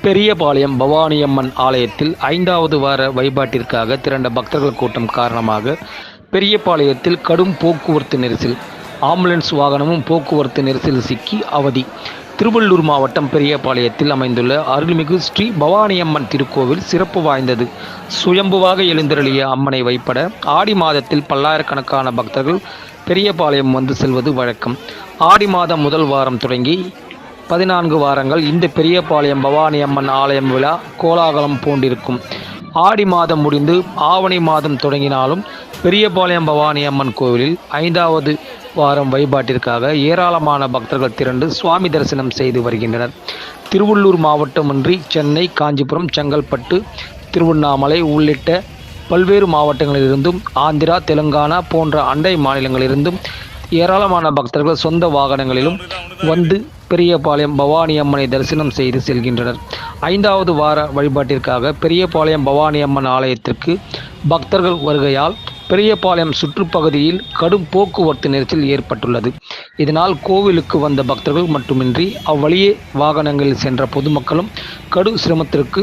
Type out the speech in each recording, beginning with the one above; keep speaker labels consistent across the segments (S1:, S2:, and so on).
S1: பெரியபாளையம் பவானியம்மன் ஆலயத்தில் 5வது வார வழிபாட்டிற்காக திரண்ட பக்தர்கள் கூட்டம் காரணமாக பெரியபாளையத்தில் கடும் போக்குவரத்து நெரிசல். ஆம்புலன்ஸ் வாகனமும் போக்குவரத்து நெரிசலில் சிக்கி அவதி. திருவள்ளூர் மாவட்டம் பெரியபாளையத்தில் அமைந்துள்ள அருள்மிகு ஸ்ரீ பவானியம்மன் திருக்கோவில் சிறப்பு வாய்ந்தது. சுயம்புவாக எழுந்தருளிய அம்மனை வழிபட ஆடி மாதத்தில் பல்லாயிரக்கணக்கான பக்தர்கள் பெரியபாளையம் வந்து செல்வது வழக்கம். ஆடி மாதம் முதல் வாரம் தொடங்கி 14 வாரங்கள் இந்த பெரியபாளையம் பவானியம்மன் ஆலயம் விழா கோலாகலம் பூண்டிருக்கும். ஆடி மாதம் முடிந்து ஆவணி மாதம் தொடங்கினாலும் பெரியபாளையம் பவானியம்மன் கோவிலில் 5வது வாரம் வழிபாட்டிற்காக ஏராளமான பக்தர்கள் திரண்டு சுவாமி தரிசனம் செய்து வருகின்றனர். திருவள்ளூர் மாவட்டமின்றி சென்னை, காஞ்சிபுரம், செங்கல்பட்டு, திருவண்ணாமலை உள்ளிட்ட பல்வேறு மாவட்டங்களிலிருந்தும் ஆந்திரா, தெலுங்கானா போன்ற அண்டை மாநிலங்களிலிருந்தும் ஏராளமான பக்தர்கள் சொந்த வாகனங்களிலும் வந்து பெரியபாளையம் பவானியம்மனை தரிசனம் செய்து செல்கின்றனர். 5வது வார வழிபாட்டிற்காக பெரியபாளையம் பவானியம்மன் ஆலயத்திற்கு பக்தர்கள் வருகையால் பெரியபாளையம் சுற்றுப்பகுதியில் கடும் போக்குவரத்து நெரிசல் ஏற்பட்டுள்ளது. இதனால் கோவிலுக்கு வந்த பக்தர்கள் மட்டுமின்றி அவ்வழியே வாகனங்களில் சென்ற பொதுமக்களும் கடும் சிரமத்திற்கு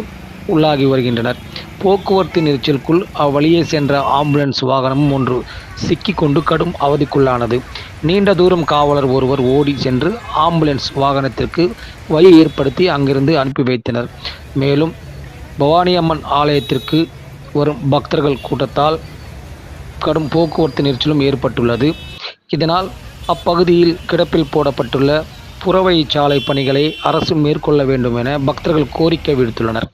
S1: உள்ளாகி வருகின்றனர். போக்குவரத்து நெரிசலுக்குள் அவ்வழியே சென்ற ஆம்புலன்ஸ் வாகனமும் ஒன்று சிக்கிக்கொண்டு கடும் அவதிக்குள்ளானது. நீண்ட தூரம் காவலர் ஒருவர் ஓடி சென்று ஆம்புலன்ஸ் வாகனத்திற்கு வழி ஏற்படுத்தி அங்கிருந்து அனுப்பி வைத்தனர். மேலும் பவானியம்மன் ஆலயத்திற்கு வரும் பக்தர்கள் கூட்டத்தால் கடும் போக்குவரத்து நெரிசலும் ஏற்பட்டுள்ளது. இதனால் அப்பகுதியில் கிடப்பில் போடப்பட்டுள்ள புறவழிச்சாலை பணிகளை அரசு மேற்கொள்ள வேண்டும் என பக்தர்கள் கோரிக்கை விடுத்துள்ளனர்.